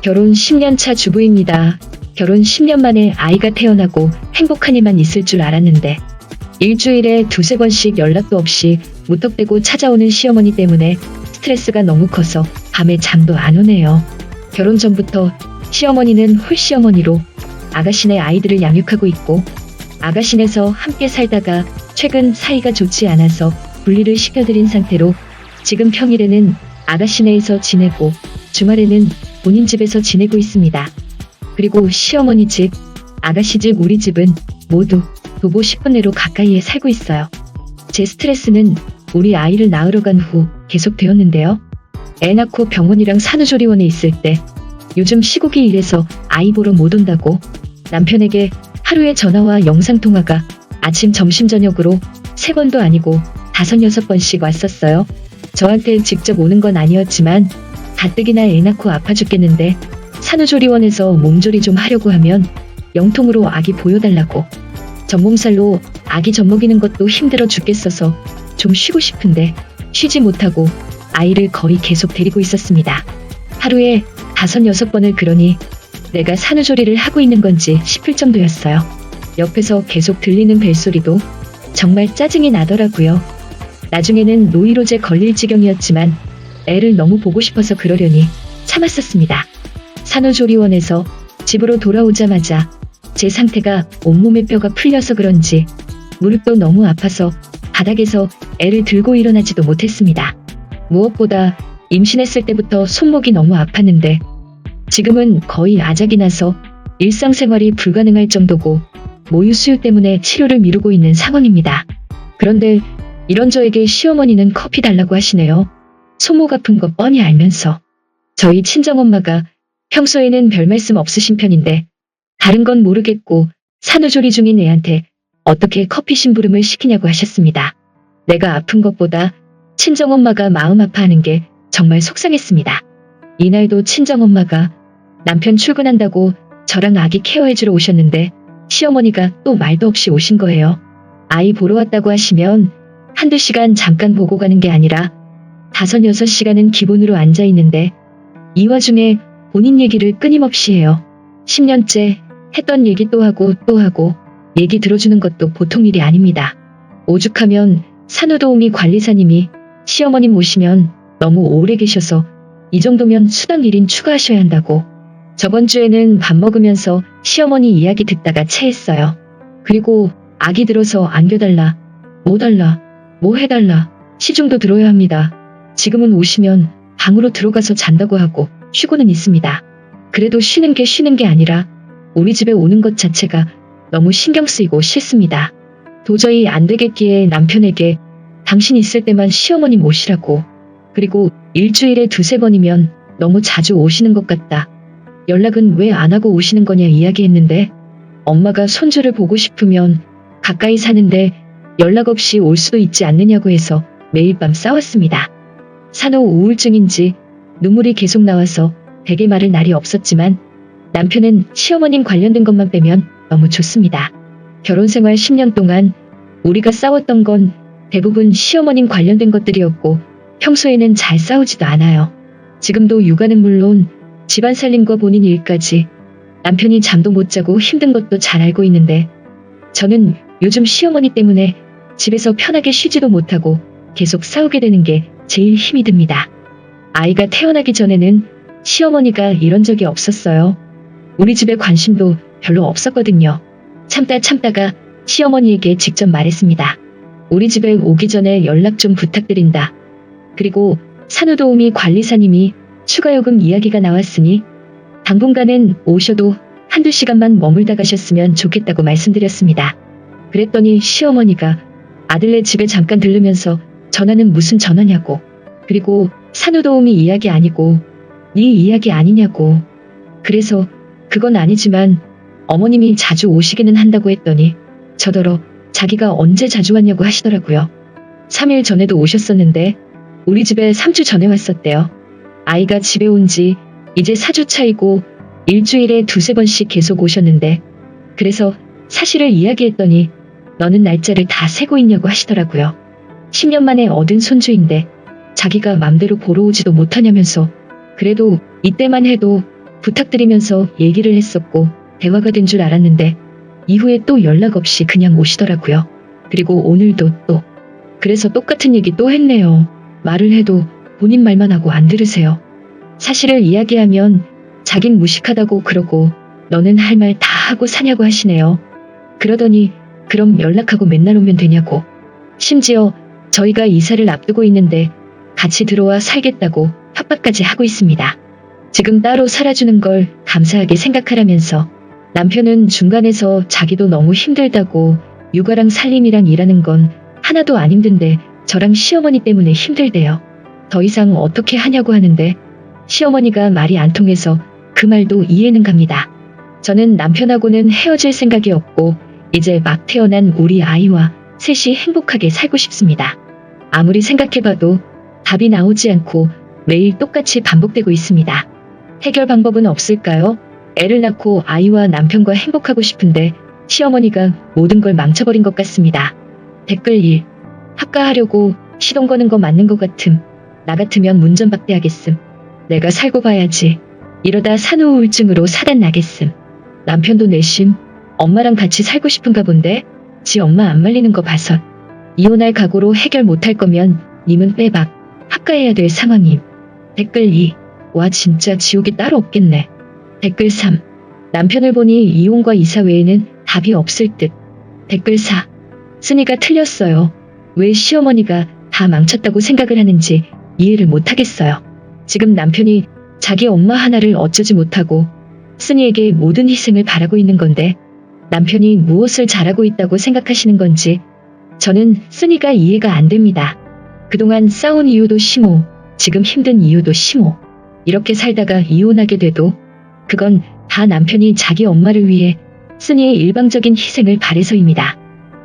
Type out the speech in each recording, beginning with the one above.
결혼 10년 차 주부입니다. 결혼 10년 만에 아이가 태어나고 행복한 일만 있을 줄 알았는데 일주일에 두세 번씩 연락도 없이 무턱대고 찾아오는 시어머니 때문에 스트레스가 너무 커서 밤에 잠도 안 오네요. 결혼 전부터 시어머니는 홀시어머니로 아가씨네 아이들을 양육하고 있고 아가씨네서 함께 살다가 최근 사이가 좋지 않아서 분리를 시켜드린 상태로 지금 평일에는 아가씨네에서 지내고 주말에는 본인 집에서 지내고 있습니다. 그리고 시어머니 집, 아가씨 집, 우리 집은 모두 도보 10분 내로 가까이에 살고 있어요. 제 스트레스는 우리 아이를 낳으러 간 후 계속되었는데요. 애 낳고 병원이랑 산후조리원에 있을 때 요즘 시국이 이래서 아이 보러 못 온다고 남편에게 하루에 전화와 영상통화가 아침, 점심, 저녁으로 3번도 아니고 5, 6번씩 왔었어요. 저한테 직접 오는 건 아니었지만 가뜩이나 애 낳고 아파 죽겠는데 산후조리원에서 몸조리 좀 하려고 하면 영통으로 아기 보여달라고 전몸살로 아기 젖먹이는 것도 힘들어 죽겠어서 좀 쉬고 싶은데 쉬지 못하고 아이를 거의 계속 데리고 있었습니다. 하루에 5, 6번을 그러니 내가 산후조리를 하고 있는 건지 싶을 정도였어요. 옆에서 계속 들리는 벨소리도 정말 짜증이 나더라고요. 나중에는 노이로제 걸릴 지경이었지만 애를 너무 보고 싶어서 그러려니 참았었습니다. 산후조리원에서 집으로 돌아오자마자 제 상태가 온몸의 뼈가 풀려서 그런지 무릎도 너무 아파서 바닥에서 애를 들고 일어나지도 못했습니다. 무엇보다 임신했을 때부터 손목이 너무 아팠는데 지금은 거의 아작이 나서 일상생활이 불가능할 정도고 모유 수유 때문에 치료를 미루고 있는 상황입니다. 그런데 이런 저에게 시어머니는 커피 달라고 하시네요. 손목 아픈 거 뻔히 알면서. 저희 친정엄마가 평소에는 별 말씀 없으신 편인데 다른 건 모르겠고 산후조리 중인 애한테 어떻게 커피 심부름을 시키냐고 하셨습니다. 내가 아픈 것보다 친정엄마가 마음 아파하는 게 정말 속상했습니다. 이날도 친정엄마가 남편 출근한다고 저랑 아기 케어해주러 오셨는데 시어머니가 또 말도 없이 오신 거예요. 아이 보러 왔다고 하시면 한두 시간 잠깐 보고 가는 게 아니라 5, 6시간은 기본으로 앉아있는데 이 와중에 본인 얘기를 끊임없이 해요. 10년째 했던 얘기 또 하고 얘기 들어주는 것도 보통 일이 아닙니다. 오죽하면 산후도우미 관리사님이 시어머님 오시면 너무 오래 계셔서 이 정도면 수당 1인 추가하셔야 한다고. 저번 주에는 밥 먹으면서 시어머니 이야기 듣다가 체했어요. 그리고 아기 들어서 안겨달라, 뭐 달라, 뭐 해달라, 시중도 들어야 합니다. 지금은 오시면 방으로 들어가서 잔다고 하고 쉬고는 있습니다. 그래도 쉬는 게 아니라 우리 집에 오는 것 자체가 너무 신경 쓰이고 싫습니다. 도저히 안 되겠기에 남편에게 당신 있을 때만 시어머님 오시라고. 그리고 일주일에 2, 3번이면 너무 자주 오시는 것 같다. 연락은 왜 안 하고 오시는 거냐 이야기했는데 엄마가 손주를 보고 싶으면 가까이 사는데 연락 없이 올 수도 있지 않느냐고 해서 매일 밤 싸웠습니다. 산후 우울증인지 눈물이 계속 나와서 베개 마를 날이 없었지만 남편은 시어머님 관련된 것만 빼면 너무 좋습니다. 결혼생활 10년 동안 우리가 싸웠던 건 대부분 시어머님 관련된 것들이었고 평소에는 잘 싸우지도 않아요. 지금도 육아는 물론 집안 살림과 본인 일까지 남편이 잠도 못 자고 힘든 것도 잘 알고 있는데 저는 요즘 시어머니 때문에 집에서 편하게 쉬지도 못하고 계속 싸우게 되는 게 제일 힘이 듭니다. 아이가 태어나기 전에는 시어머니가 이런 적이 없었어요. 우리 집에 관심도 별로 없었거든요. 참다가 시어머니에게 직접 말했습니다. 우리 집에 오기 전에 연락 좀 부탁드린다. 그리고 산후도우미 관리사님이 추가요금 이야기가 나왔으니 당분간은 오셔도 1, 2시간만 머물다 가셨으면 좋겠다고 말씀드렸습니다. 그랬더니 시어머니가 아들네 집에 잠깐 들르면서 전화는 무슨 전화냐고. 그리고 산후도우미 이야기 아니고 네 이야기 아니냐고. 그래서 그건 아니지만 어머님이 자주 오시기는 한다고 했더니 저더러 자기가 언제 자주 왔냐고 하시더라고요. 3일 전에도 오셨었는데 우리 집에 3주 전에 왔었대요. 아이가 집에 온 지 이제 4주 차이고 일주일에 2, 3번씩 계속 오셨는데 그래서 사실을 이야기했더니 너는 날짜를 다 세고 있냐고 하시더라고요. 10년 만에 얻은 손주인데 자기가 맘대로 보러 오지도 못하냐면서 그래도 이때만 해도 부탁드리면서 얘기를 했었고 대화가 된 줄 알았는데 이후에 또 연락 없이 그냥 오시더라고요. 그리고 오늘도 또. 그래서 똑같은 얘기 또 했네요. 말을 해도 본인 말만 하고 안 들으세요. 사실을 이야기하면 자긴 무식하다고 그러고 너는 할 말 다 하고 사냐고 하시네요. 그러더니 그럼 연락하고 맨날 오면 되냐고. 심지어 저희가 이사를 앞두고 있는데 같이 들어와 살겠다고 협박까지 하고 있습니다. 지금 따로 살아주는 걸 감사하게 생각하라면서 남편은 중간에서 자기도 너무 힘들다고 육아랑 살림이랑 일하는 건 하나도 안 힘든데 저랑 시어머니 때문에 힘들대요. 더 이상 어떻게 하냐고 하는데 시어머니가 말이 안 통해서 그 말도 이해는 갑니다. 저는 남편하고는 헤어질 생각이 없고 이제 막 태어난 우리 아이와 셋이 행복하게 살고 싶습니다. 아무리 생각해봐도 답이 나오지 않고 매일 똑같이 반복되고 있습니다. 해결 방법은 없을까요? 애를 낳고 아이와 남편과 행복하고 싶은데 시어머니가 모든 걸 망쳐버린 것 같습니다. 댓글 1. 합가하려고 시동 거는 거 맞는 것 같음. 나 같으면 문전박대하겠음. 내가 살고 봐야지. 이러다 산후우울증으로 사단 나겠음. 남편도 내심 엄마랑 같이 살고 싶은가 본데 지 엄마 안 말리는 거 봐선 이혼할 각오로 해결 못할 거면 님은 빼박. 합가해야 될 상황임. 댓글 2. 와 진짜 지옥이 따로 없겠네. 댓글 3. 남편을 보니 이혼과 이사 외에는 답이 없을 듯. 댓글 4. 쓰니가 틀렸어요. 왜 시어머니가 다 망쳤다고 생각을 하는지 이해를 못하겠어요. 지금 남편이 자기 엄마 하나를 어쩌지 못하고 쓰니에게 모든 희생을 바라고 있는 건데 남편이 무엇을 잘하고 있다고 생각하시는 건지 저는 쓰니가 이해가 안 됩니다. 그동안 싸운 이유도 심오, 지금 힘든 이유도 심오. 이렇게 살다가 이혼하게 돼도 그건 다 남편이 자기 엄마를 위해 쓰니의 일방적인 희생을 바래서입니다.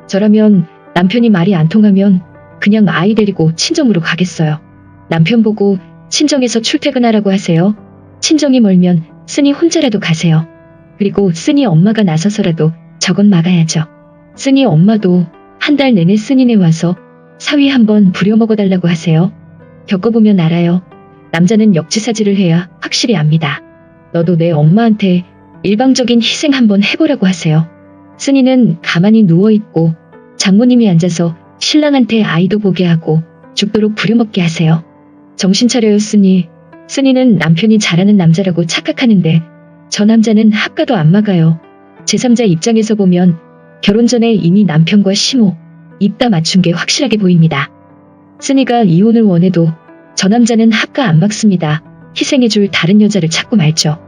저라면 남편이 말이 안 통하면 그냥 아이 데리고 친정으로 가겠어요. 남편 보고 친정에서 출퇴근하라고 하세요. 친정이 멀면 쓰니 혼자라도 가세요. 그리고 쓰니 엄마가 나서서라도 저건 막아야죠. 쓰니 엄마도 한 달 내내 쓰니네 와서 사위 한번 부려먹어달라고 하세요. 겪어보면 알아요. 남자는 역지사지를 해야 확실히 압니다. 너도 내 엄마한테 일방적인 희생 한번 해보라고 하세요. 쓰니는 가만히 누워있고 장모님이 앉아서 신랑한테 아이도 보게 하고 죽도록 부려먹게 하세요. 정신 차려요 쓰니. 쓰니는 남편이 잘하는 남자라고 착각하는데 저 남자는 합가도 안 막아요. 제3자 입장에서 보면 결혼 전에 이미 남편과 심호, 입 다 맞춘 게 확실하게 보입니다. 쓰니가 이혼을 원해도 저 남자는 합가 안 막습니다. 희생해줄 다른 여자를 찾고 말죠.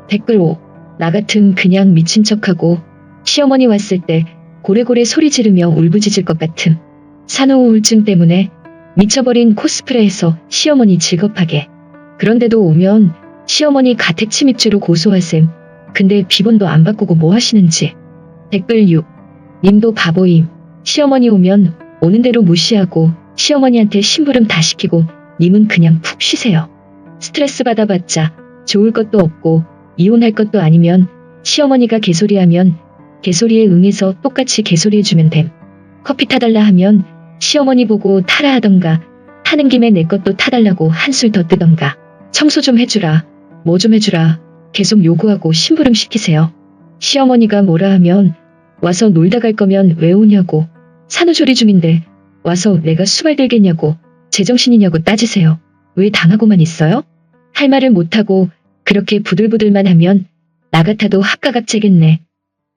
댓글 5. 나 같음 그냥 미친 척하고 시어머니 왔을 때 고래고래 소리 지르며 울부짖을 것 같음. 산후우울증 때문에 미쳐버린 코스프레해서 시어머니 즐겁하게. 그런데도 오면 시어머니 가택 침입죄로 고소하셈. 근데 비번도 안 바꾸고 뭐 하시는지. 댓글 6. 님도 바보임. 시어머니 오면 오는 대로 무시하고 시어머니한테 심부름 다 시키고 님은 그냥 푹 쉬세요. 스트레스 받아봤자 좋을 것도 없고 이혼할 것도 아니면 시어머니가 개소리하면 개소리에 응해서 똑같이 개소리해주면 됨. 커피 타달라 하면 시어머니 보고 타라 하던가 타는 김에 내 것도 타달라고 한술 더 뜨던가 청소 좀 해주라 뭐 좀 해주라 계속 요구하고 심부름 시키세요. 시어머니가 뭐라 하면 와서 놀다 갈 거면 왜 오냐고. 산후조리 중인데 와서 내가 수발 들겠냐고 제정신이냐고 따지세요. 왜 당하고만 있어요? 할 말을 못하고 그렇게 부들부들만 하면 나 같아도 합가각제겠네.